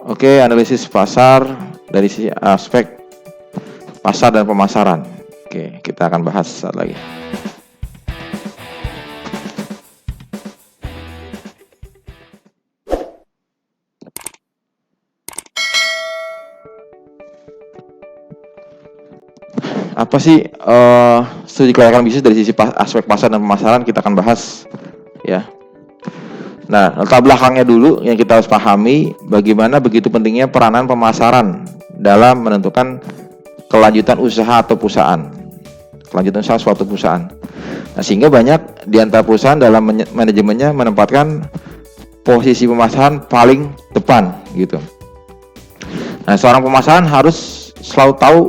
Oke, analisis pasar dari sisi aspek pasar dan pemasaran. Oke, kita akan bahas saat lagi. Apa sih studi kelayakan bisnis dari sisi aspek pasar dan pemasaran, kita akan bahas ya. Nah, latar belakangnya dulu yang kita harus pahami, bagaimana begitu pentingnya peranan pemasaran dalam menentukan kelanjutan usaha atau perusahaan. Kelanjutan usaha suatu perusahaan. Nah, sehingga banyak di antara perusahaan dalam manajemennya menempatkan posisi pemasaran paling depan gitu. Nah, seorang pemasaran harus selalu tahu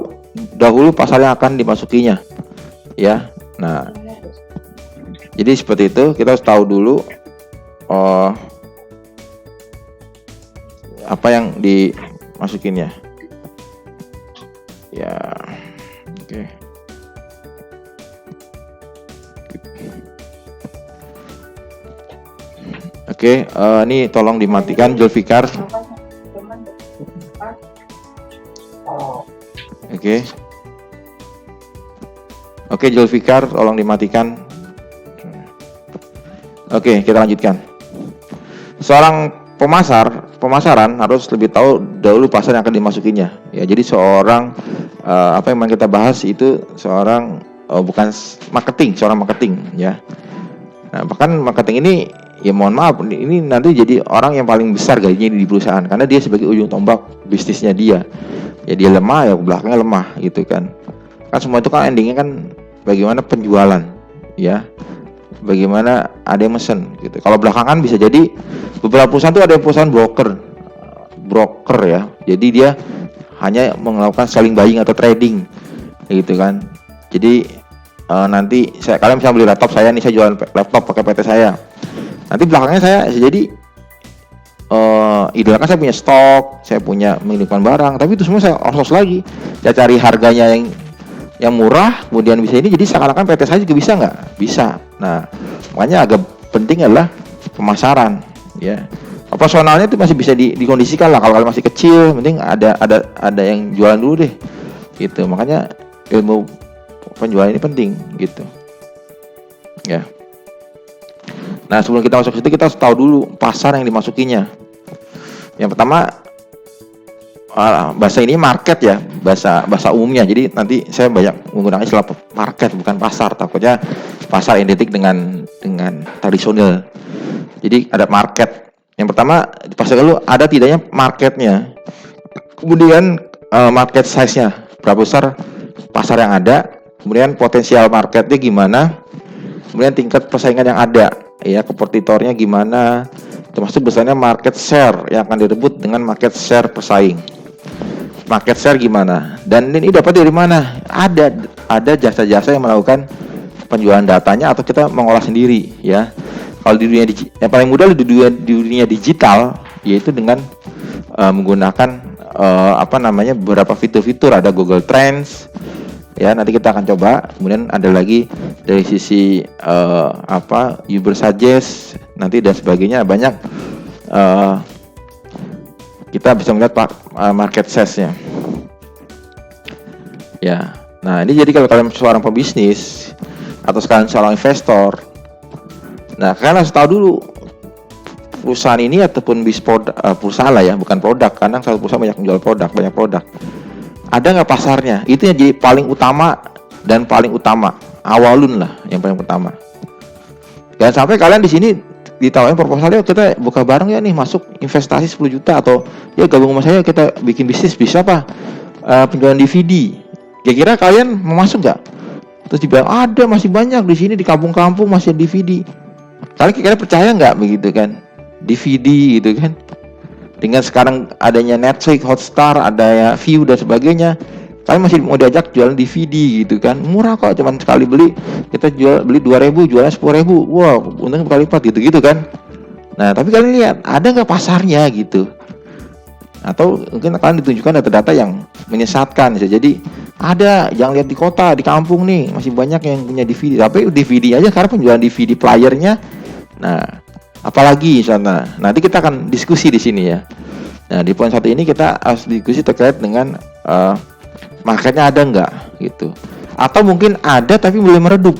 dahulu pasar yang akan dimasukinya. Ya. Nah, jadi seperti itu, kita harus tahu dulu apa yang dimasukinnya. Ya. Oke. Oke, ini tolong dimatikan Zulfikar. Oke, Zulfikar, tolong dimatikan. Oke, kita lanjutkan. Seorang pemasaran harus lebih tahu dahulu pasar yang akan dimasukinya. Ya, jadi seorang apa yang kita bahas itu seorang bukan seorang marketing ya. Nah, bahkan marketing ini ya mohon maaf, ini nanti jadi orang yang paling besar gajinya di perusahaan karena dia sebagai ujung tombak bisnisnya dia. Ya dia lemah ya belakangnya lemah gitu kan. Kan semua itu kan endingnya kan bagaimana penjualan ya. Bagaimana ada yang mesen gitu. Kalau belakangan bisa jadi beberapa perusahaan tuh ada perusahaan broker ya. Jadi dia hanya melakukan selling buying atau trading gitu kan. Jadi nanti kalian bisa beli laptop saya nih, saya jualan laptop pakai PT saya. Nanti belakangnya saya jadi idealnya saya punya stok, saya punya mengirimkan barang, tapi itu semua saya outsource lagi. Saya cari harganya yang murah, kemudian bisa ini, jadi seakan-akan PT saya juga bisa nggak? Bisa. Nah, makanya agak penting adalah pemasaran, ya. Operasionalnya itu masih bisa dikondisikan lah. Kalau masih kecil, penting ada yang jualan dulu deh, gitu. Makanya ilmu penjualan ini penting, gitu. Ya. Nah, sebelum kita masuk ke situ, kita harus tahu dulu pasar yang dimasukinya. Yang pertama, bahasa ini market ya, bahasa umumnya. Jadi nanti saya banyak menggunakan istilah market bukan pasar. Takutnya pasar identik dengan tradisional. Jadi ada market. Yang pertama di pasar dulu ada tidaknya marketnya. Kemudian market size-nya, berapa besar pasar yang ada. Kemudian potensial marketnya gimana. Kemudian tingkat persaingan yang ada, ya kompetitornya gimana. Termasuk besarnya market share yang akan direbut dengan market share pesaing. Market share gimana? Dan ini dapat dari mana? Ada jasa-jasa yang melakukan penjualan datanya atau kita mengolah sendiri ya. Kalau di dunia yang paling mudah di dunia digital yaitu dengan menggunakan beberapa fitur-fitur. Ada Google Trends ya, nanti kita akan coba. Kemudian ada lagi dari sisi user suggest nanti dan sebagainya, banyak kita bisa melihat market size-nya. Ya. Nah, ini jadi kalau kalian seorang pebisnis atau sekalian seorang investor, nah kalian harus tahu dulu perusahaan ini ataupun perusahaan lah ya, bukan produk. Kadang satu perusahaan banyak menjual banyak produk. Ada nggak pasarnya? Itu yang jadi paling utama dan paling utama. Awalun lah yang paling utama. Jangan sampai kalian di sini ditawarin proposalnya, kita buka bareng ya nih, masuk investasi 10 juta atau ya gabung sama saya kita bikin bisnis, bisa apa? Penjualan DVD. Kira-kira kalian mau masuk nggak? Terus dibilang ada, masih banyak di sini di kampung-kampung masih DVD. Kalian percaya nggak begitu kan? DVD gitu kan? Dengan sekarang adanya Netflix, Hotstar, ada ya View dan sebagainya, kalian masih mau diajak jualan DVD gitu kan? Murah kok, cuman sekali beli kita beli 2.000, jualnya 10.000. Wow, untungnya berkali lipat gitu kan? Nah, tapi kalian lihat ada nggak pasarnya gitu? Atau mungkin kalian ditunjukkan data-data yang menyesatkan. Jadi ada, jangan lihat di kota, di kampung nih masih banyak yang punya DVD. Tapi DVD aja karena penjualan DVD playernya. Nah, apalagi sana. Nanti kita akan diskusi di sini ya. Nah, di poin 1 ini kita harus diskusi terkait dengan marketnya ada nggak gitu, atau mungkin ada tapi belum meredup.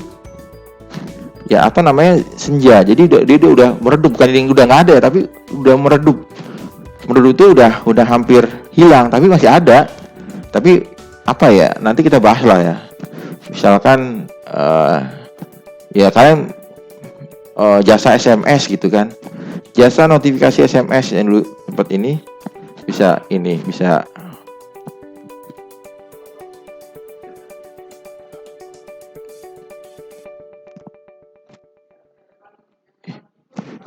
Ya, apa namanya, senja. Jadi dia udah meredup, bukan yang udah nggak ada ya, tapi udah meredup. Meredup itu udah hampir hilang, tapi masih ada. Tapi apa ya? Nanti kita bahas lah ya. Misalkan ya kalian jasa SMS gitu kan, jasa notifikasi SMS yang dulu tempat ini bisa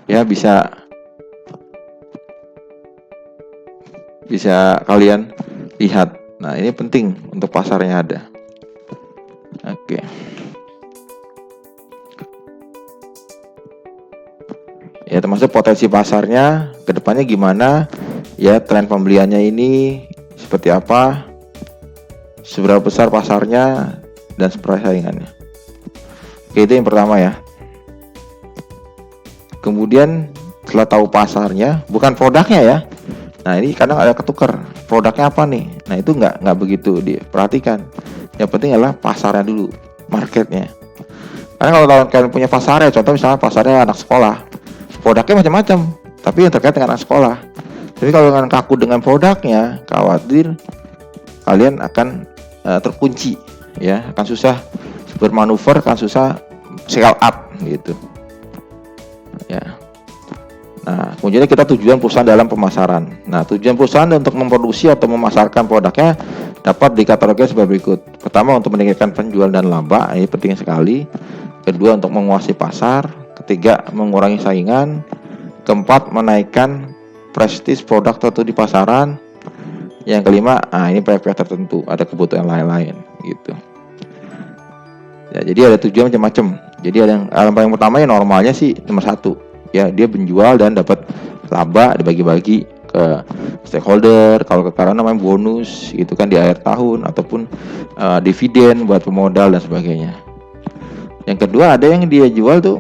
ya bisa kalian lihat. Nah, ini penting untuk pasarnya ada. Oke. Ya, termasuk potensi pasarnya kedepannya gimana, ya tren pembeliannya ini seperti apa, seberapa besar pasarnya, dan seberapa saingannya. Oke, itu yang pertama ya. Kemudian setelah tahu pasarnya, bukan produknya ya. Nah, ini kadang ada ketukar, produknya apa nih. Nah, itu nggak begitu diperhatikan. Yang penting adalah pasarnya dulu, marketnya. Karena kalau kalian punya pasarnya, contoh misalnya pasarnya anak sekolah, produknya macam-macam, tapi yang terkait dengan anak sekolah. Jadi kalau kalian kaku dengan produknya, khawatir kalian akan terkunci, ya, akan susah bermanuver, akan susah scale up gitu. Ya. Nah, kemudian kita tujuan perusahaan dalam pemasaran. Nah, tujuan perusahaan untuk memproduksi atau memasarkan produknya dapat dikategorikan sebagai berikut. Pertama, untuk meningkatkan penjualan dan laba, ini penting sekali. Kedua, untuk menguasai pasar. Ketiga, mengurangi saingan. Keempat, menaikkan prestis produk tertentu di pasaran. Yang kelima, ini pihak-pihak tertentu, ada kebutuhan lain-lain gitu. Ya, jadi ada tujuan macam-macam. Jadi ada yang paling pertama yang normalnya sih nomor 1. Ya, dia menjual dan dapat laba, dibagi-bagi ke stakeholder. Kalau karena namanya bonus gitu kan di akhir tahun, ataupun dividen buat pemodal dan sebagainya. Yang kedua, ada yang dia jual tuh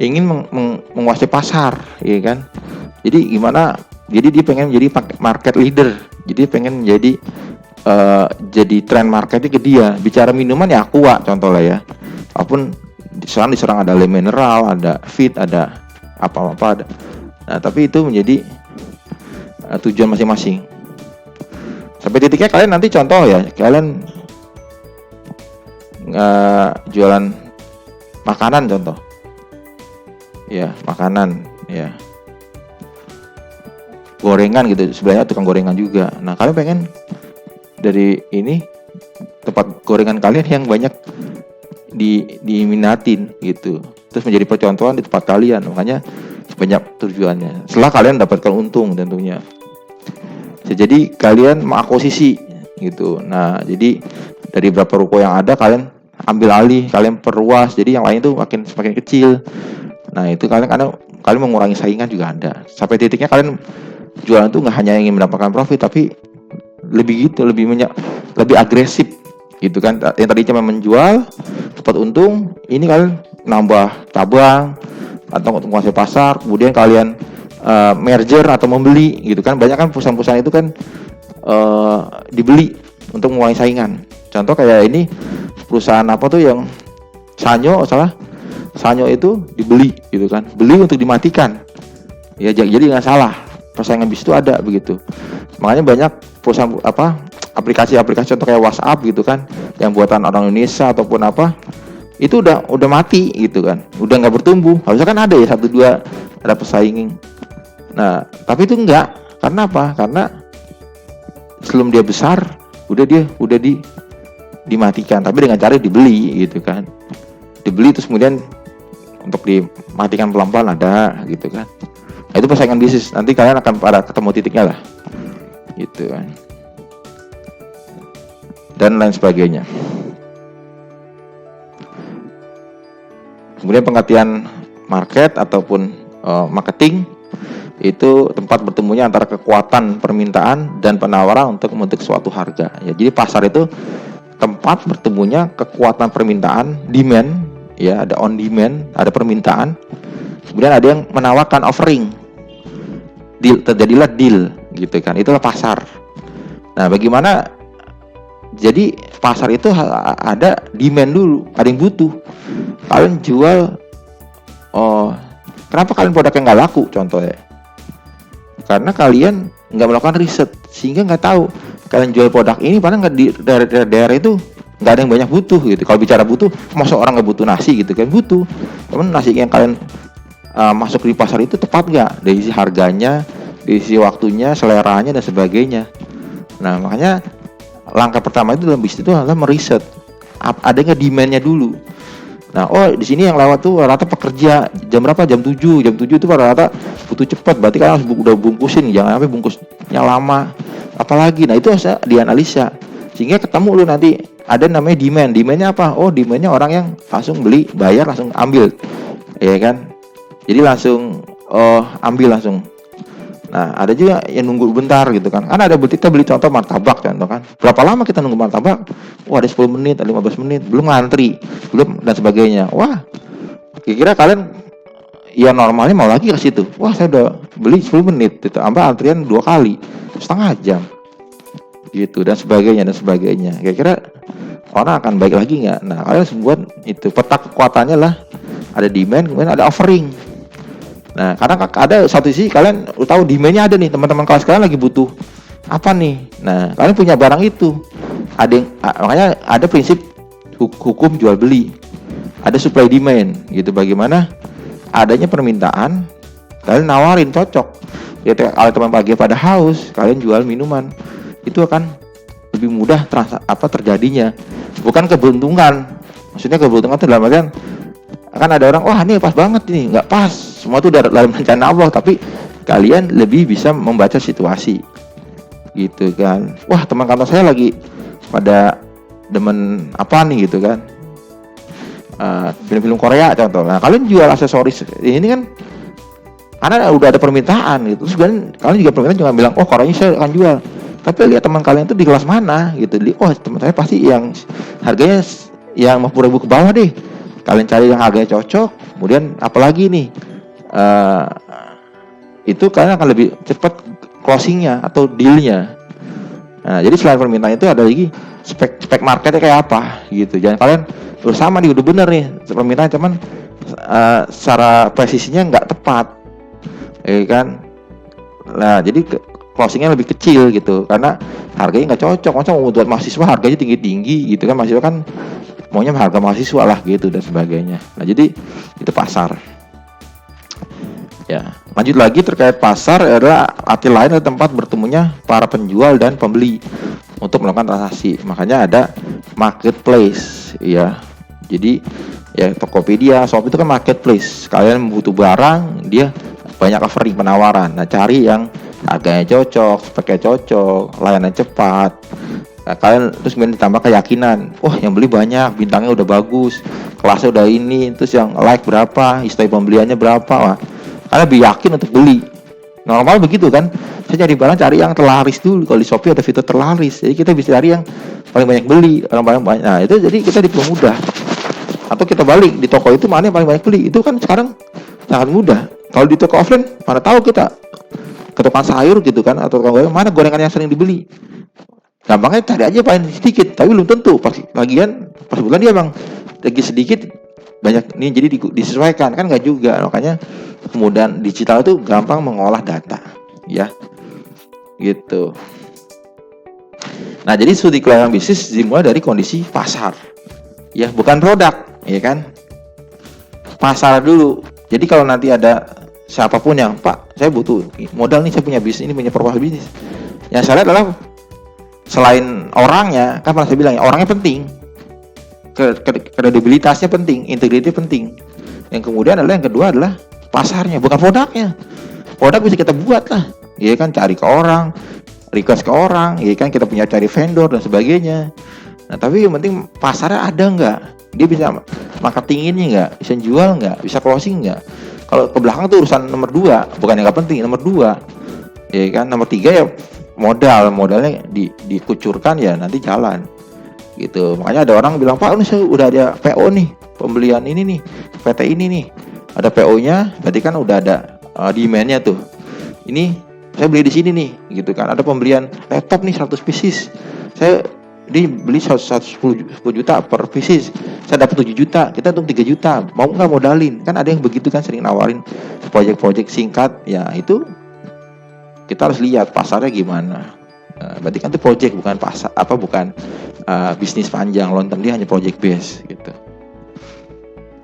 ingin menguasai pasar, ya kan. Jadi gimana? Jadi dia pengen menjadi market leader. Jadi pengen jadi trend marketnya ke dia. Bicara minuman ya Aqua contoh lah ya. Apapun diserang ada le mineral, ada fit, ada apa-apa ada. Nah, tapi itu menjadi tujuan masing-masing. Sampai titiknya kalian nanti contoh ya, kalian jualan makanan contoh. Ya, makanan ya. Gorengan gitu, sebenarnya tukang gorengan juga. Nah, kalian pengen dari ini tempat gorengan kalian yang banyak diminatin gitu, terus menjadi percontohan di tempat kalian. Makanya banyak tujuannya. Setelah kalian dapatkan untung tentunya. Jadi kalian mengakuisisi gitu. Nah, jadi dari beberapa ruko yang ada kalian ambil alih, kalian perluas. Jadi yang lain itu semakin kecil. Nah, itu kalian mengurangi saingan juga ada. Sampai titiknya kalian jualan tuh nggak hanya ingin mendapatkan profit, tapi lebih agresif gitu kan. Yang tadi cuma menjual dapat untung, ini kalian nambah cabang atau untuk menguasai pasar, kemudian kalian merger atau membeli gitu kan. Banyak kan perusahaan-perusahaan itu kan dibeli untuk mengurangi saingan. Contoh kayak ini perusahaan apa tuh yang Sanyo itu dibeli gitu kan, beli untuk dimatikan ya. Jadi nggak salah, persaingan bisnis itu ada begitu. Makanya banyak perusahaan aplikasi-aplikasi contoh kayak WhatsApp gitu kan, yang buatan orang Indonesia ataupun apa, itu udah mati gitu kan, udah nggak bertumbuh. Harusnya kan ada ya 1-2 ada pesaingin. Nah, tapi itu enggak. Karena apa? Karena sebelum dia besar udah dimatikan, tapi dengan cara dibeli gitu kan. Dibeli terus kemudian untuk dimatikan pelan-pelan ada gitu kan. Nah, itu persaingan bisnis. Nanti kalian akan pada ketemu titiknya lah gitu kan, dan lain sebagainya. Kemudian pengertian market ataupun marketing itu tempat bertemunya antara kekuatan permintaan dan penawaran untuk membentuk suatu harga. Ya, jadi pasar itu tempat bertemunya kekuatan permintaan, demand. Ya, ada on demand, ada permintaan. Kemudian ada yang menawarkan offering. terjadilah deal gitu kan. Itulah pasar. Nah, bagaimana jadi pasar itu ada demand dulu, ada yang butuh. Kalian jual, kenapa kalian produknya nggak laku contohnya? Karena kalian nggak melakukan riset, sehingga nggak tahu kalian jual produk ini padahal nggak di daerah itu nggak ada yang banyak butuh gitu. Kalau bicara butuh, masa orang nggak butuh nasi gitu kan, butuh. Cuman nasi yang kalian masuk di pasar itu tepat nggak dari sisi harganya, dari sisi waktunya, seleranya dan sebagainya. Nah, makanya langkah pertama itu dalam bisnis itu adalah meriset ada nggak demandnya dulu. Nah, di sini yang lewat tuh rata pekerja jam berapa? Jam 7 itu rata butuh cepat, berarti kalian harus udah bungkusin, jangan sampai bungkusnya lama apalagi. Nah, itu harus dianalisa sehingga ketemu lu nanti ada namanya demandnya apa? Demandnya orang yang langsung beli, bayar, langsung ambil, ya kan? Jadi langsung ambil langsung. Nah, ada juga yang nunggu bentar gitu kan. Karena ada kita beli contoh martabak contoh kan. Berapa lama kita nunggu martabak? Ada 10 menit, ada 15 menit, belum ngantri, belum dan sebagainya. Wah, kira-kira kalian ya normalnya mau lagi ke situ. Wah, saya udah beli 10 menit gitu. Tambah antrian 2 kali, setengah jam. Gitu dan sebagainya. Kira-kira orang akan baik lagi nggak? Nah, kalian harus buat itu peta kekuatannya lah. Ada demand, kemudian ada offering. Nah, karena ada satu sisi kalian tahu demandnya ada nih, teman-teman kelas kalian lagi butuh apa nih. Nah, kalian punya barang itu. Makanya ada prinsip hukum jual beli. Ada supply demand gitu. Bagaimana adanya permintaan, kalian nawarin cocok. Ya, kalau teman pagi pada haus, kalian jual minuman. Itu akan lebih mudah terjadinya. Bukan keberuntungan. Maksudnya keberuntungan itu dalam artian kan ada orang, wah ini pas banget ini, nggak pas, semua itu dalam rencana Allah, tapi kalian lebih bisa membaca situasi, gitu kan. Wah, teman kantor saya lagi pada demen apa nih gitu kan, film-film Korea contoh. Nah, kalian jual aksesoris ini kan, karena udah ada permintaan gitu. Terus kalian juga permintaan jangan bilang, Koreanya saya akan jual, tapi lihat teman kalian itu di kelas mana gitu. Teman saya pasti yang harganya yang 50.000 ke bawah deh. Kalian cari yang harganya cocok, kemudian apalagi nih itu kalian akan lebih cepat closingnya atau dealnya. Nah, jadi selain permintaan itu ada lagi spek marketnya kayak apa gitu. Jangan kalian sama nih udah bener nih permintaan, cuman secara presisinya nggak tepat, kan? Nah, jadi closingnya lebih kecil gitu karena harganya nggak cocok. Masa mau buat mahasiswa harganya tinggi gitu kan, mahasiswa kan maunya harga mahasiswa lah gitu dan sebagainya. Nah, jadi itu pasar. Ya, lanjut lagi terkait pasar adalah arti lain adalah tempat bertemunya para penjual dan pembeli untuk melakukan transaksi. Makanya ada marketplace, ya. Jadi ya Tokopedia, Shopee itu kan marketplace. Kalian butuh barang, dia banyak offering penawaran. Nah, cari yang harganya cocok, speknya cocok, layanan cepat. Nah, kalian terus kemudian ditambah keyakinan, yang beli banyak, bintangnya udah bagus, kelasnya udah ini, terus yang like berapa, history pembeliannya berapa, kalian lebih yakin untuk beli. Normal begitu kan? Saya cari barang, cari yang terlaris dulu. Kalau di Shopee ada fitur terlaris, jadi kita bisa cari yang paling banyak beli, orang banyak. Nah, itu jadi kita dipermudah. Atau kita balik di toko itu mana yang paling banyak beli, itu kan sekarang sangat mudah. Kalau di toko offline, mana tahu kita ke tukang sayur gitu kan, atau tukang gorengan, mana gorengan yang sering dibeli. Gampangnya cari aja paling sedikit, tapi belum tentu pas bulan dia bang lagi sedikit banyak nih, jadi disesuaikan kan nggak juga. Makanya kemudian digital itu gampang mengolah data, ya gitu. Nah, jadi studi kelayakan bisnis dimulai dari kondisi pasar, ya bukan produk, ya kan, pasar dulu. Jadi kalau nanti ada siapapun yang, Pak, saya butuh modal nih, saya punya bisnis ini, punya proposal bisnis, yang saya lihat adalah selain orangnya, kan pernah saya bilang ya, orangnya penting, kredibilitasnya penting, integritasnya penting. Yang kemudian adalah yang kedua adalah pasarnya, bukan produknya. Produk bisa kita buat lah, ya kan, cari ke orang, request ke orang, ya kan, kita punya cari vendor dan sebagainya. Nah, tapi yang penting pasarnya ada nggak, dia bisa marketinginnya nggak, bisa jual nggak, bisa closing nggak. Kalau ke belakang tuh urusan nomor 2, bukan yang nggak penting, nomor 2, ya kan. Nomor 3 ya modalnya dikucurkan ya nanti jalan gitu. Makanya ada orang bilang, Pak, ini saya udah ada PO nih, pembelian ini nih, PT ini nih, ada PO nya, berarti kan udah ada demandnya tuh. Ini saya beli di sini nih, gitu kan. Ada pembelian laptop nih 100 pieces. Saya beli 10 juta per pieces. Saya dapat 7 juta, kita untung 3 juta. Mau nggak modalin? Kan ada yang begitu kan, sering nawarin proyek-proyek singkat. Ya itu kita harus lihat pasarnya gimana. Berarti kan itu project, bukan pasar bukan bisnis panjang long term, dia hanya project base gitu.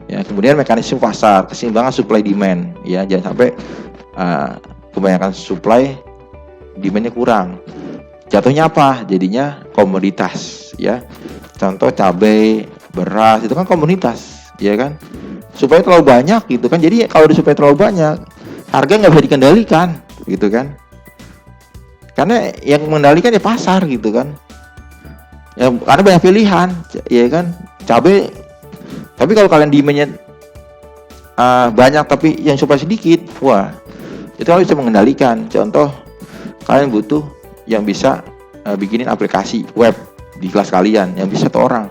Ya, kemudian mekanisme pasar, keseimbangan supply demand, ya jangan sampai kebanyakan supply, demandnya kurang. Jatuhnya apa? Jadinya komoditas, ya. Contoh cabai, beras, itu kan komoditas, ya kan. Supply terlalu banyak gitu kan. Jadi kalau disuplai terlalu banyak, harga nggak bisa dikendalikan, gitu kan. Karena yang mengendalikan ya pasar gitu kan. Ya, karena banyak pilihan, ya kan. Cabai, tapi kalau kalian demandnya banyak tapi yang supply sedikit, wah, itu kalian bisa mengendalikan. Contoh, kalian butuh yang bisa bikinin aplikasi web di kelas kalian, yang bisa 1 orang.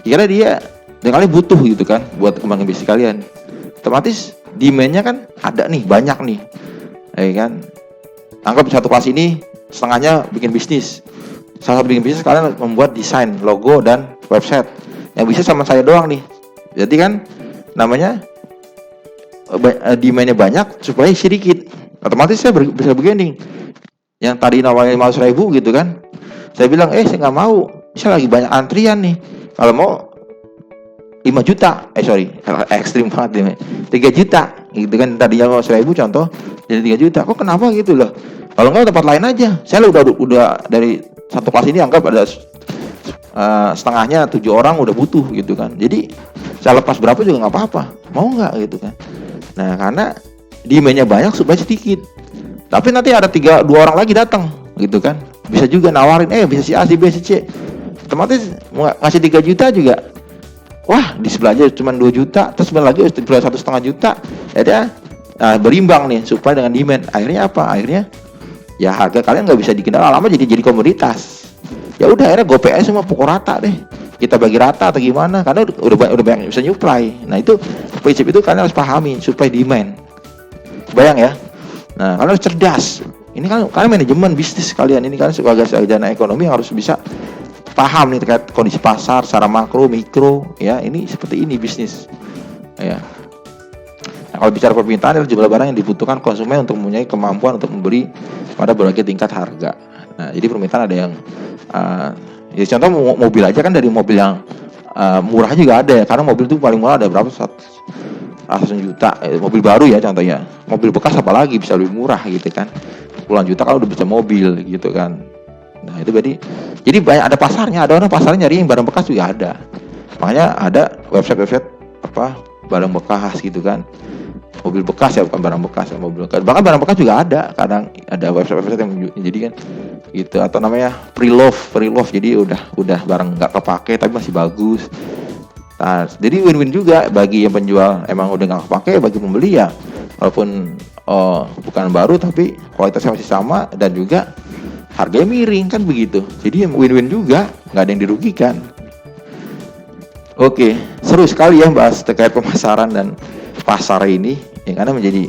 Kira dia dan kalian butuh gitu kan buat kembangin bisnis kalian. Otomatis demand-nya kan ada nih, banyak nih, ya kan. Anggap satu kelas ini setengahnya bikin bisnis. Salah satu bikin bisnis, kalian membuat desain, logo, dan website. Yang bisa sama saya doang nih. Jadi kan namanya demand-nya banyak, supply sedikit. Otomatis saya bisa begini. Yang tadi nawarin 500.000 gitu kan. Saya bilang, saya nggak mau. Saya lagi banyak antrian nih. Kalau mau 5 juta. Ekstrim banget nih. 3 juta. Gitu kan, tadinya 500.000 contoh, jadi 3 juta. Kok kenapa gitu loh? Kalau nggak tempat lain aja. Saya udah dari satu kelas ini anggap ada setengahnya 7 orang udah butuh gitu kan. Jadi saya lepas berapa juga nggak apa-apa. Mau nggak gitu kan? Nah, karena demand-nya banyak, supply sedikit. Tapi nanti ada 2 orang lagi datang gitu kan. Bisa juga nawarin, bisa si A, si B, si C. Otomatis ngasih 3 juta juga. Wah, di sebelahnya cuma 2 juta, terus sebelah lagi sebelah 1,5 juta. Ya berimbang nih supply dengan demand. Akhirnya apa? Akhirnya ya harga kalian nggak bisa dikendalikan, lama jadi komoditas. Ya udah, akhirnya GoPay semua pukul rata deh. Kita bagi rata atau gimana? Karena udah banyak bisa supply. Nah, itu prinsip itu kalian harus pahami, supply demand. Bayang ya. Nah, kalian harus cerdas. Ini kan kalian manajemen bisnis kalian, ini kan sebagai sarjana ekonomi yang harus bisa paham nih terkait kondisi pasar secara makro, mikro, ya. Ini seperti ini bisnis. Ya. Nah, kalau bicara permintaan adalah jumlah barang yang dibutuhkan konsumen untuk mempunyai kemampuan untuk membeli pada berbagai tingkat harga. Nah, jadi permintaan ada yang ya contoh mobil aja kan, dari mobil yang murah juga ada ya, karena mobil itu paling murah ada berapa, 100 juta, mobil baru ya contohnya. Mobil bekas apalagi bisa lebih murah gitu kan, puluhan juta kalau udah bisa mobil gitu kan. Nah, itu jadi banyak, ada pasarnya, ada orang pasarnya nyari yang barang bekas juga ada. Makanya ada website barang bekas gitu kan. Mobil bekas ya, bukan barang bekas ya, mobil bekas. Bahkan barang bekas juga ada, kadang ada website yang jadi kan gitu, atau namanya pre-love, jadi udah barang nggak kepake tapi masih bagus. Nah, jadi win-win juga bagi yang penjual, emang udah nggak kepake, bagi pembeli ya walaupun bukan baru tapi kualitasnya masih sama dan juga harganya miring kan begitu. Jadi win-win juga, nggak ada yang dirugikan. Oke, seru sekali ya bahas terkait pemasaran dan pasar ini, yang karena menjadi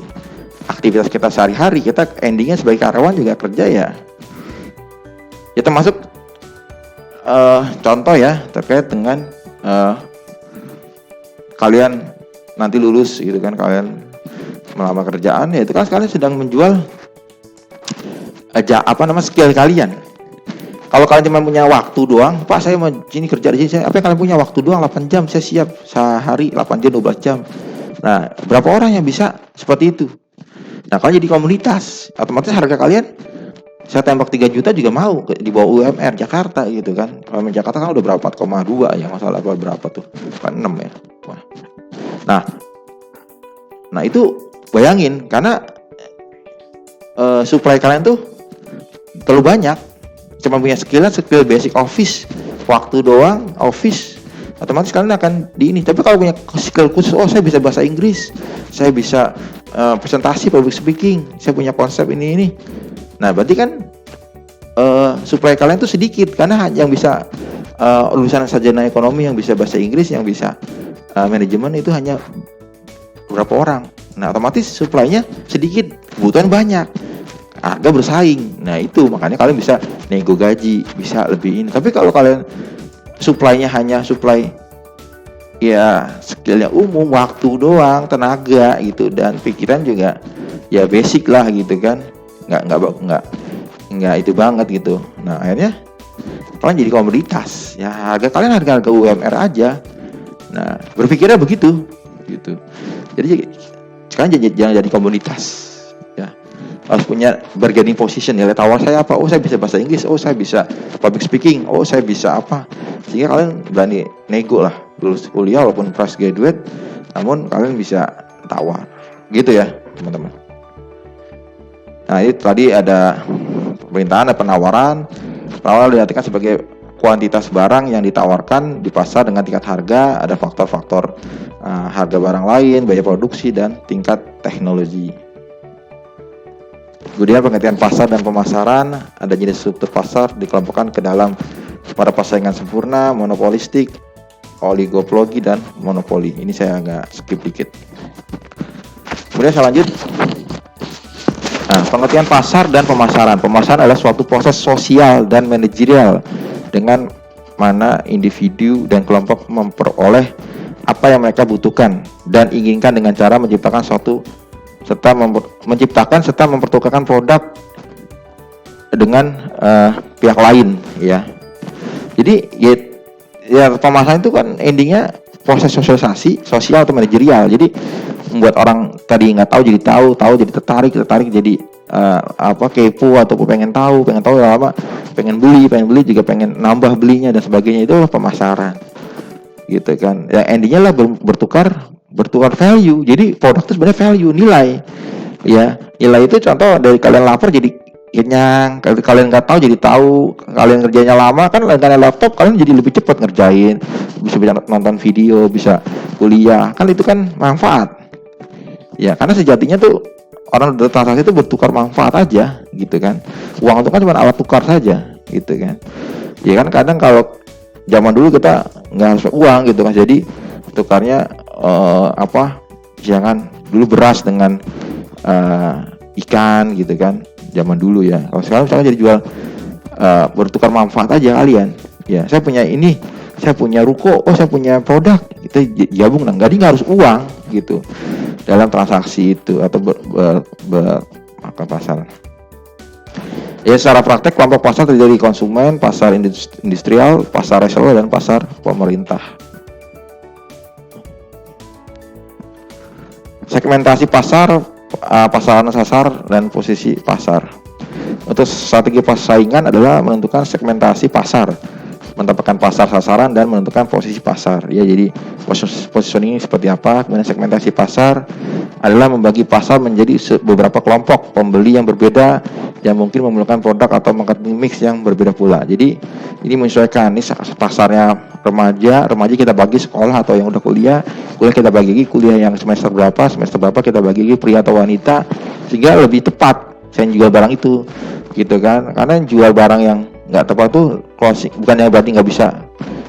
aktivitas kita sehari-hari. Kita endingnya sebagai karyawan juga kerja ya termasuk contoh ya terkait dengan kalian nanti lulus gitu kan, kalian melamar kerjaan, ya itu kan kalian sedang menjual skill kalian. Kalau kalian cuma punya waktu doang, Pak saya mau sini kerja di sini, apa yang kalian punya waktu doang 8 jam, saya siap sehari 8 jam 12 jam. Nah, berapa orang yang bisa seperti itu? Nah, kalian jadi komunitas, otomatis harga kalian, saya tembak 3 juta juga mau di bawah UMR Jakarta gitu kan. UMR Jakarta kan udah berapa, 4,2 ya, masalah berapa tuh, 6 ya. Wah. Nah itu bayangin, karena supply kalian tuh terlalu banyak, cuma punya skill basic office, waktu doang office, otomatis kalian akan di ini. Tapi kalau punya skill khusus, saya bisa bahasa Inggris, saya bisa presentasi, public speaking, saya punya konsep ini. Nah, berarti kan supply kalian tuh sedikit, karena yang bisa lulusan sarjana ekonomi yang bisa bahasa Inggris, yang bisa manajemen itu hanya beberapa orang. Nah, otomatis supply-nya sedikit, kebutuhan banyak. harga bersaing. Nah itu makanya kalian bisa nego gaji, bisa lebih ini. Tapi kalau kalian supply-nya hanya supply ya skill yang umum, waktu doang, tenaga gitu, dan pikiran juga ya basic lah gitu kan, nggak itu banget gitu. Nah akhirnya kalian jadi komoditas ya, harga UMR aja. Nah berpikirnya begitu gitu. Jadi sekarang jangan jadi komoditas ya, harus punya bargaining position ya. Tawar saya apa? Oh saya bisa bahasa Inggris, oh saya bisa public speaking, oh saya bisa apa, sehingga kalian berani nego lah, lulus kuliah walaupun fresh graduate, namun kalian bisa tawar gitu ya teman-teman. Nah itu tadi ada pemerintahan, ada penawaran diartikan sebagai kuantitas barang yang ditawarkan di pasar dengan tingkat harga, ada faktor-faktor harga barang lain, biaya produksi, dan tingkat teknologi. Kemudian pengertian pasar dan pemasaran, ada jenis struktur pasar dikelompokkan ke dalam pada persaingan sempurna, monopolistik, oligopoli, dan monopoli. Ini saya agak skip dikit. Kemudian saya lanjut. Nah, pengertian pasar dan pemasaran. Pemasaran adalah suatu proses sosial dan manajerial dengan mana individu dan kelompok memperoleh apa yang mereka butuhkan dan inginkan dengan cara menciptakan serta mempertukarkan produk dengan pihak lain ya. Jadi ya pemasaran itu kan endingnya proses sosialisasi sosial atau manajerial. Jadi membuat orang tadi nggak tahu jadi tahu jadi tertarik jadi kepo atau pengen tahu lama, pengen beli juga pengen nambah belinya dan sebagainya. Itu adalah pemasaran gitu kan. Yang endingnya lah bertukar value. Jadi produk itu sebenarnya value, nilai ya. Nilai itu contoh dari kalian lapar jadi kenyang, kalian nggak tahu jadi tahu, kalian kerjanya lama kan dengan laptop kalian jadi lebih cepat ngerjain, bisa nonton video, bisa kuliah, kan itu kan manfaat ya. Karena sejatinya tuh orang transaksi itu bertukar manfaat aja gitu kan. Uang itu kan cuma alat tukar saja gitu kan ya. Kan kadang kalau zaman dulu kita nggak harus uang gitu kan, jadi tukarnya jangan dulu beras dengan ikan gitu kan zaman dulu ya. Kalau sekarang misalnya jadi jual bertukar manfaat aja kalian ya. Saya punya ini, saya punya ruko, oh saya punya produk, kita gabung, nggak harus uang gitu dalam transaksi itu atau makan pasar ya. Secara praktek kelompok pasar terdiri dari konsumen, pasar industrial, pasar reseller, dan pasar pemerintah. Segmentasi pasar, pasaran sasar, dan posisi pasar. Untuk strategi persaingan adalah menentukan segmentasi pasar, menetapkan pasar sasaran, dan menentukan posisi pasar ya. Jadi positioning seperti apa. Kemudian segmentasi pasar adalah membagi pasar menjadi beberapa kelompok pembeli yang berbeda yang mungkin memerlukan produk atau marketing mix yang berbeda pula. Jadi ini menyesuaikan. Ini pasarnya remaja kita bagi sekolah atau yang udah kuliah kita bagi kuliah yang semester berapa kita bagi pria atau wanita, sehingga lebih tepat saya jual barang itu gitu kan. Karena jual barang yang nggak tepat tuh closing, bukannya berarti nggak bisa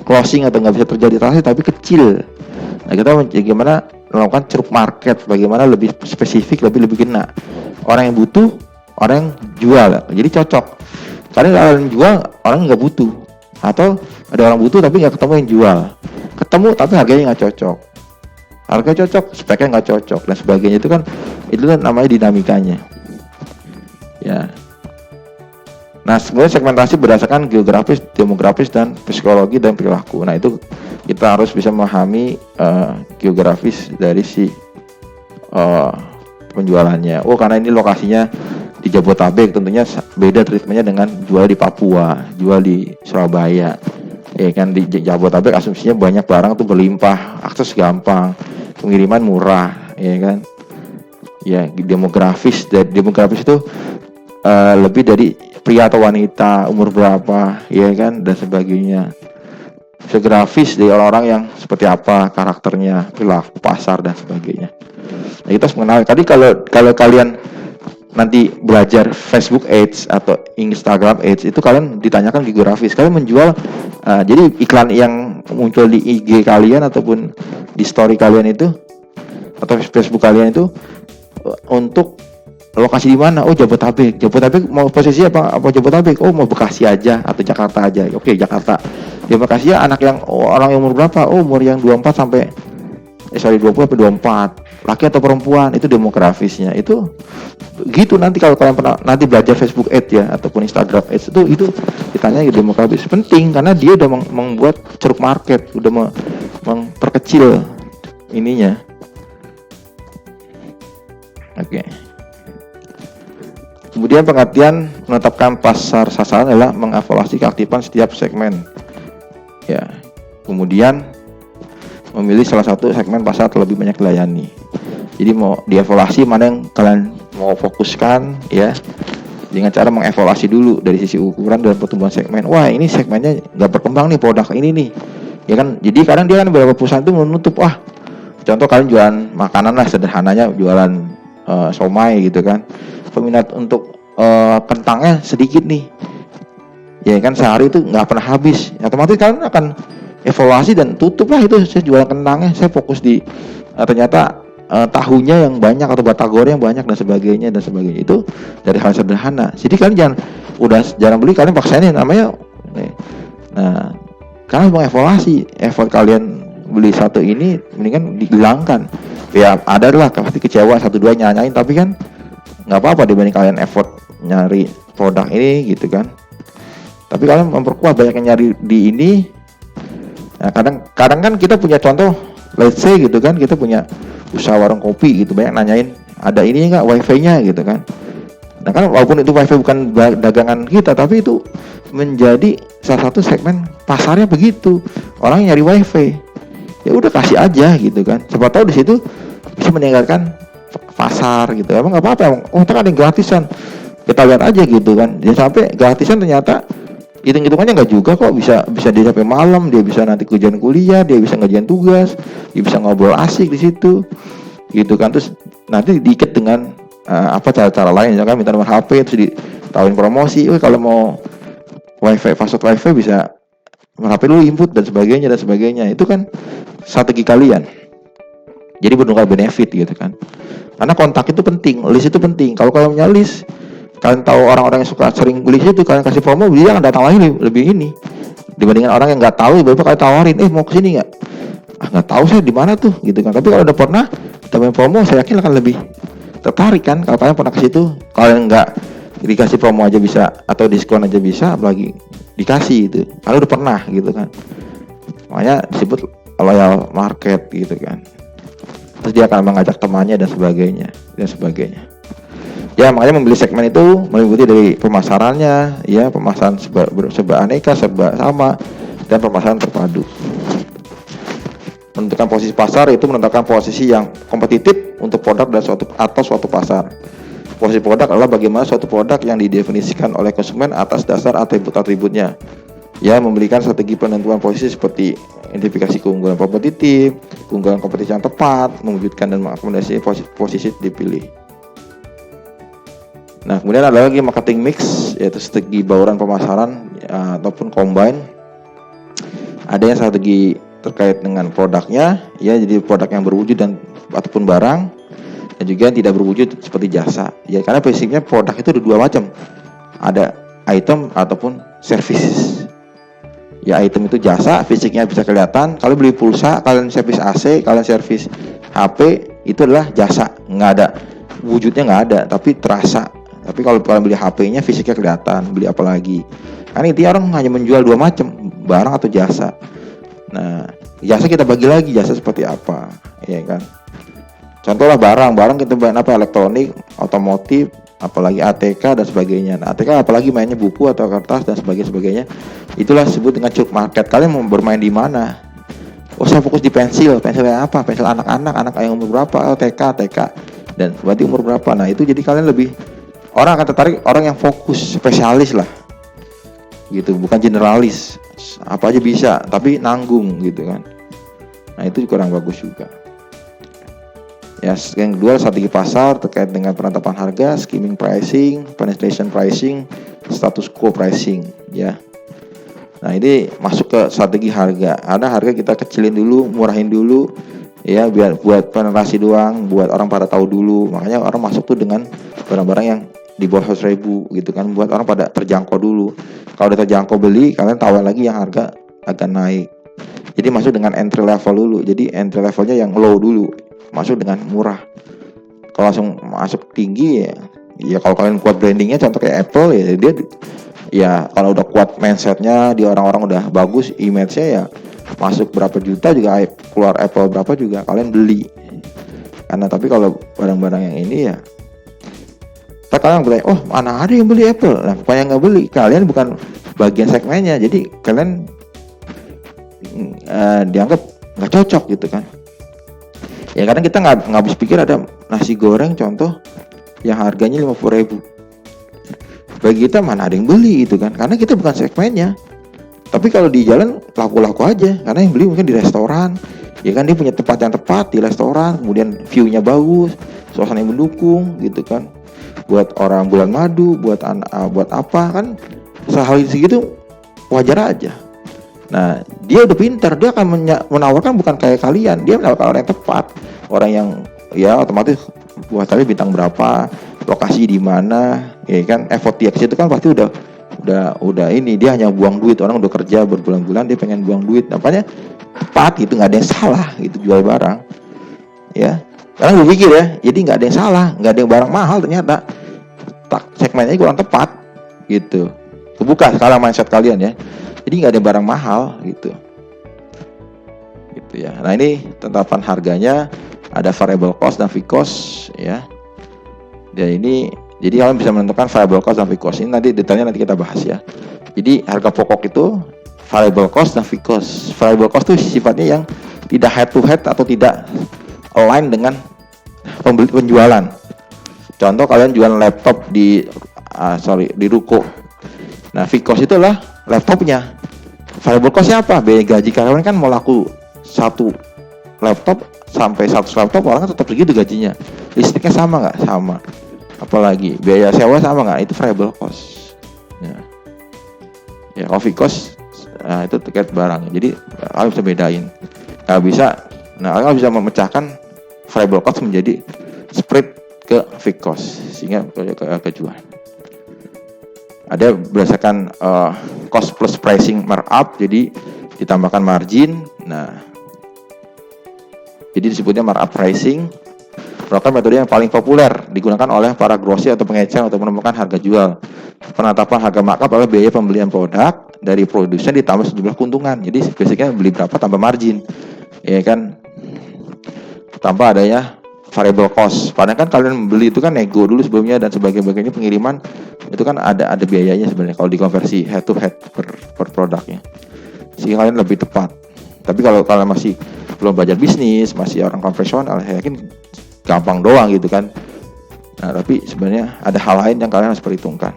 closing atau nggak bisa terjadi transaksi, tapi kecil. Nah kita bagaimana melakukan ceruk market, bagaimana lebih spesifik, lebih kena orang yang butuh, orang yang jual, jadi cocok. Karena kalau yang jual orang nggak butuh, atau ada orang butuh tapi nggak ketemu yang jual, ketemu tapi harganya nggak cocok, harga cocok speknya nggak cocok dan sebagainya. Itu kan namanya dinamikanya ya. Nah, sebenarnya segmentasi berdasarkan geografis, demografis, dan psikologi dan perilaku. Nah, itu kita harus bisa memahami geografis dari si penjualannya. Oh, karena ini lokasinya di Jabodetabek, tentunya beda treatmentnya dengan jual di Papua, jual di Surabaya. Ya kan, di Jabodetabek asumsinya banyak barang tuh berlimpah, akses gampang, pengiriman murah, ya kan. Ya, demografis itu lebih dari pria atau wanita, umur berapa, ya kan, dan sebagainya. Geografis dari orang-orang yang seperti apa karakternya, perilaku pasar dan sebagainya. Nah, kita harus mengenal. Tadi kalau kalian nanti belajar Facebook Ads atau Instagram Ads, itu kalian ditanyakan geografis. Kalian menjual, jadi iklan yang muncul di IG kalian ataupun di story kalian itu atau Facebook kalian itu untuk lokasi di mana? Oh, Jabodetabek. Jabodetabek mau posisi apa? Apa Jabodetabek? Oh, mau Bekasi aja atau Jakarta aja. Oke, Jakarta. Di Bekasi ya anak yang orang yang umur berapa? Oh, umur yang 24 sampai 20 sampai 24. Laki atau perempuan, itu demografisnya. Itu gitu nanti kalau kalian pernah nanti belajar Facebook Ads ya ataupun Instagram Ads itu ditanya demografis penting karena dia udah membuat ceruk market, udah memperkecil ininya. Oke. Kemudian pengertian menetapkan pasar sasaran adalah mengevaluasi keaktifan setiap segmen. Ya. Kemudian memilih salah satu segmen pasar terlebih banyak dilayani. Jadi mau dievaluasi mana yang kalian mau fokuskan ya. Dengan cara mengevaluasi dulu dari sisi ukuran dan pertumbuhan segmen. Wah, ini segmennya nggak berkembang nih produk ini nih. Ya kan? Jadi kadang dia kan beberapa perusahaan itu menutup. Wah, contoh kalian jualan makanan lah sederhananya jualan somai gitu kan. Peminat untuk kentangnya sedikit nih, ya kan sehari itu nggak pernah habis, otomatis kalian akan evaluasi dan tutup lah itu saya jualan kentangnya, saya fokus di ternyata tahunya yang banyak atau batagor yang banyak dan sebagainya itu dari hal sederhana. Jadi kalian jangan beli kalian paksain namanya. Nah, kalian mengevaluasi effort kalian beli satu ini mendingan dihilangkan. Ya ada lah pasti kecewa 1-2 nyanyain tapi kan nggak apa-apa dibanding kalian effort nyari produk ini gitu kan. Tapi kalian memperkuat banyak yang nyari di ini. Nah, kadang kan kita punya contoh, let's say gitu kan, kita punya usaha warung kopi gitu, banyak nanyain ada ini nggak wifi-nya gitu kan. Nah kan walaupun itu wifi bukan dagangan kita, tapi itu menjadi salah satu segmen pasarnya begitu. Orang yang nyari wifi, ya udah kasih aja gitu kan. Siapa tahu di situ bisa meningkatkan pasar gitu. Emang nggak apa-apa, emang oh kan ada yang gratisan, kita lihat aja gitu kan. Dia sampai gratisan ternyata hitung-hitungannya nggak juga kok, bisa dia sampai malam, dia bisa nanti kerjaan kuliah, dia bisa ngerjain tugas, dia bisa ngobrol asik di situ gitu kan. Terus nanti diikat dengan apa cara-cara lain, misalkan minta nomor HP terus ditawarin promosi, kalau mau wifi, password wifi bisa nomor HP dulu input dan sebagainya. Itu kan strategi kalian, jadi benar benefit gitu kan. Karena kontak itu penting, list itu penting. Kalau kalian punya list, kalian tahu orang-orang yang suka sering beli itu, kalian kasih promo, dia akan datang lagi lebih ini dibandingkan orang yang nggak tahu. Beberapa kali tawarin, mau kesini nggak? Nggak tahu saya di mana tuh gitu kan. Tapi kalau udah pernah tambahin promo, saya yakin akan lebih tertarik kan. Kalau kalian pernah ke situ, kalian nggak dikasih promo aja bisa atau diskon aja bisa, apalagi dikasih itu, kalau udah pernah gitu kan. Makanya disebut loyal market gitu kan. Terus dia akan mengajak temannya dan sebagainya. Ya makanya membeli segmen itu meliputi dari pemasarannya, ya pemasaran serba aneka, serba sama, dan pemasaran terpadu. Menentukan posisi pasar itu menentukan posisi yang kompetitif untuk produk dan suatu pasar. Posisi produk adalah bagaimana suatu produk yang didefinisikan oleh konsumen atas dasar atribut-atributnya. Ya, memberikan strategi penentuan posisi seperti identifikasi keunggulan kompetitif, keunggulan kompetisi yang tepat, mewujudkan dan mengakomodasi posisi dipilih. Nah, kemudian ada lagi marketing mix, yaitu strategi bauran pemasaran ataupun combine. Ada yang strategi terkait dengan produknya, ya jadi produk yang berwujud dan ataupun barang, dan juga yang tidak berwujud seperti jasa. Ya karena prinsipnya produk itu ada dua macam, ada item ataupun services. Ya item itu jasa, fisiknya bisa kelihatan. Kalau beli pulsa, kalian servis AC, kalian servis HP, itu adalah jasa, nggak ada wujudnya, nggak ada, tapi terasa. Tapi kalau kalian beli HP-nya, fisiknya kelihatan, beli apa lagi? Kan intinya orang hanya menjual dua macam, barang atau jasa. Nah, jasa kita bagi lagi, jasa seperti apa, ya kan? Contohlah barang kita main apa, elektronik, otomotif, apalagi ATK dan sebagainya. Nah, ATK apalagi mainnya buku atau kertas dan sebagainya. Itulah disebut dengan ceruk market. Kalian mau bermain di mana? Oh, saya fokus di pensilnya apa? Pensil anak-anak, anak yang umur berapa? Oh, TK, dan berarti umur berapa? Nah, itu jadi kalian lebih, orang akan tertarik orang yang fokus, spesialis lah, gitu, bukan generalis. Apa aja bisa, tapi nanggung gitu kan. Nah, itu kurang bagus juga. Ya, yang kedua strategi pasar terkait dengan penetapan harga, skimming pricing, penetration pricing, status quo pricing, ya. Nah, ini masuk ke strategi harga. Ada harga kita kecilin dulu, murahin dulu, ya, biar buat penetrasi doang, buat orang pada tahu dulu. Makanya orang masuk tuh dengan barang-barang yang di bawah 100.000 gitu kan, buat orang pada terjangkau dulu. Kalau udah terjangkau beli, kalian tawar lagi yang harga agak naik. Jadi masuk dengan entry level dulu. Jadi entry levelnya yang low dulu, masuk dengan murah. Kalau langsung masuk tinggi ya kalau kalian kuat brandingnya, contoh kayak Apple ya, dia ya kalau udah kuat mindsetnya, di orang-orang udah bagus image-nya, ya masuk berapa juta juga, keluar Apple berapa juga kalian beli. Karena tapi kalau barang-barang yang ini ya, kalian bilang, oh mana ada yang beli Apple. Nah, pokoknya nggak beli, kalian bukan bagian segmennya, jadi kalian dianggap nggak cocok gitu kan. Ya kadang kita nggak habis pikir, ada nasi goreng contoh yang harganya 50.000. Bagi kita mana ada yang beli itu kan, karena kita bukan segmennya. Tapi kalau di jalan laku-laku aja, karena yang beli mungkin di restoran, ya kan, dia punya tempat yang tepat di restoran, kemudian view-nya bagus, suasana yang mendukung gitu kan. Buat orang bulan madu, buat buat apa kan, hal segitu wajar aja. Nah, dia udah pintar, dia akan menawarkan bukan kayak kalian, dia menawarkan orang yang tepat, orang yang ya otomatis buat tadi bintang berapa, lokasi di mana, ya kan, effort dia ke situ kan pasti udah ini, dia hanya buang duit. Orang udah kerja berbulan-bulan, dia pengen buang duit, nampaknya tepat gitu, nggak ada yang salah gitu jual barang, ya. Karena gue pikir ya, jadi nggak ada yang salah, nggak ada yang barang mahal, ternyata segmennya kurang tepat gitu. Kebuka sekarang mindset kalian ya, jadi nggak ada yang barang mahal gitu ya. Nah, ini tetapan harganya, ada variable cost dan fixed cost ya. Dan ini jadi kalian bisa menentukan variable cost dan fixed cost. Ini nanti detailnya nanti kita bahas ya. Jadi harga pokok itu variable cost dan fixed cost. Variable cost itu sifatnya yang tidak head to head atau tidak align dengan penjualan. Contoh kalian jual laptop di ruko. Nah, fixed cost itu adalah laptopnya. Variable cost-nya apa? Biaya gaji karyawan kan, mau laku satu laptop sampai 100 laptop, orang kan tetap segitu gajinya. Listriknya sama nggak? Sama. Apalagi biaya sewa sama nggak? Itu variable cost. Ya, fixed cost itu terkait barangnya. Jadi kalian bisa bedain. Kalian bisa memecahkan variable cost menjadi spread ke fixed cost sehingga ke jual. Ada berdasarkan cost plus pricing markup, jadi ditambahkan margin. Nah, jadi disebutnya markup pricing. Merupakan metode yang paling populer digunakan oleh para grosir atau pengecer untuk menemukan harga jual. Penetapan harga markup adalah biaya pembelian produk dari produsen ditambah sejumlah keuntungan. Jadi basicnya beli berapa tambah margin, ya kan, tanpa adanya variable cost. Padahal kan kalian beli itu kan nego dulu sebelumnya dan sebagainya, pengiriman itu kan ada biayanya sebenarnya kalau dikonversi head to head per produknya, sehingga kalian lebih tepat. Tapi kalau kalian masih belum belajar bisnis, masih orang konvensional, saya yakin gampang doang gitu kan. Nah, tapi sebenarnya ada hal lain yang kalian harus perhitungkan.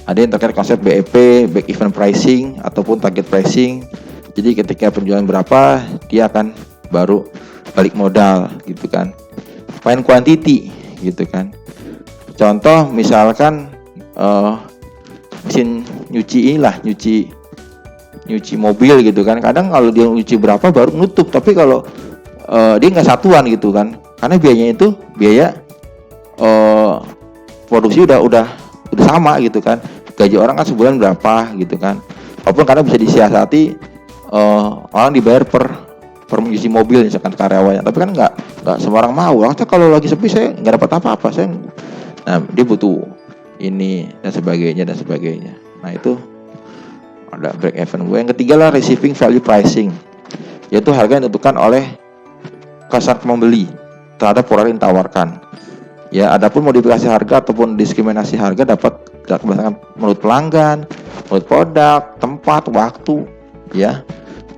Ada yang terkait konsep BEP, break even pricing ataupun target pricing. Jadi ketika penjualan berapa, dia akan baru balik modal gitu kan. Main quantity gitu kan. Contoh misalkan mesin nyuci nyuci mobil gitu kan. Kadang kalau dia nyuci berapa baru nutup, tapi kalau dia nggak satuan gitu kan. Karena biayanya itu biaya produksi udah sama gitu kan. Gaji orang kan sebulan berapa gitu kan. Walaupun kadang bisa disiasati, orang dibayar per mencuci mobil misalkan karyawannya, tapi kan nggak semua orang mau. Orang kalau lagi sepi saya nggak dapat apa-apa, nah dia butuh ini dan sebagainya. Nah, itu ada break even. Yang ketiga lah receiving value pricing, yaitu harga yang ditentukan oleh kasar pembeli terhadap produk yang ditawarkan. Ya, adapun modifikasi harga ataupun diskriminasi harga dapat berdasarkan menurut pelanggan, menurut produk, tempat, waktu, ya.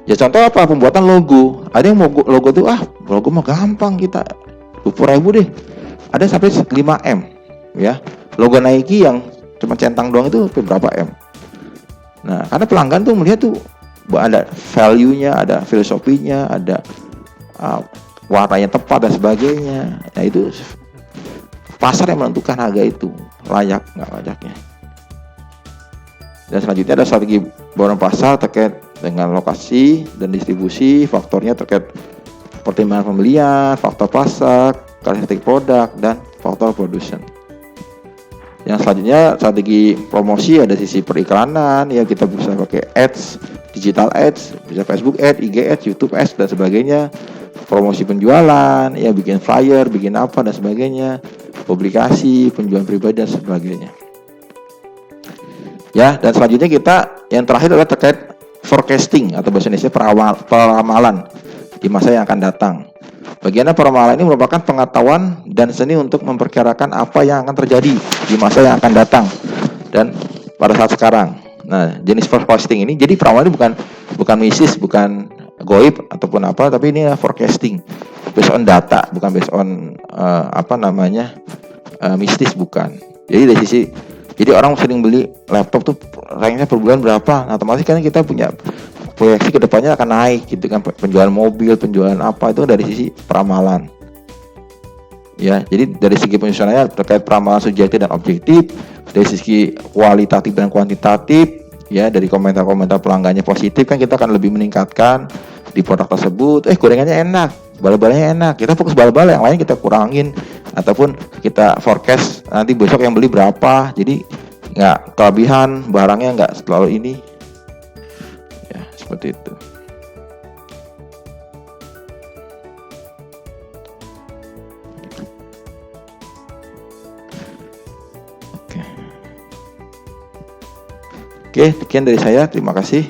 Ya contoh apa? Pembuatan logo. Ada yang mau logo tuh, logo mah gampang, kita 20.000 deh. Ada sampai 5M, ya. Logo Nike yang cuma centang doang itu berapa M. Nah, karena pelanggan tuh melihat tuh ada value-nya, ada filosofinya, ada warnanya tepat dan sebagainya. Nah, itu pasar yang menentukan harga itu layak nggak lajaknya. Dan selanjutnya ada strategi borong pasar terkait dengan lokasi dan distribusi. Faktornya terkait pertimbangan pembelian, faktor pasar, karakteristik produk, dan faktor production. Yang selanjutnya strategi promosi, ada sisi periklanan, ya kita bisa pakai ads, digital ads, bisa Facebook ads, IG ads, YouTube ads dan sebagainya. Promosi penjualan, ya bikin flyer, bikin apa dan sebagainya. Publikasi, penjualan pribadi dan sebagainya. Ya, dan selanjutnya kita yang terakhir adalah terkait forecasting atau bahasa Indonesia peramalan di masa yang akan datang. Bagiannya peramalan ini merupakan pengetahuan dan seni untuk memperkirakan apa yang akan terjadi di masa yang akan datang dan pada saat sekarang. Nah, jenis forecasting ini, jadi peramalan ini bukan mistis, bukan goib ataupun apa, tapi ini forecasting based on data, bukan based on mistis, bukan. Jadi dari sisi, jadi orang sering beli laptop tuh ranknya per bulan berapa, nah otomatis kan kita punya proyeksi kedepannya akan naik gitu kan, penjualan mobil, penjualan apa, itu dari sisi peramalan. Ya, jadi dari segi penyusunannya terkait peramalan subjektif dan objektif, dari sisi kualitatif dan kuantitatif, ya dari komentar-komentar pelanggannya positif kan kita akan lebih meningkatkan di produk tersebut. Gorengannya enak, bal-balnya enak, kita fokus bal-bal, yang lain kita kurangin ataupun kita forecast nanti besok yang beli berapa, jadi nggak kelebihan barangnya, nggak selalu ini. Seperti itu. Oke, sekian dari saya. Terima kasih.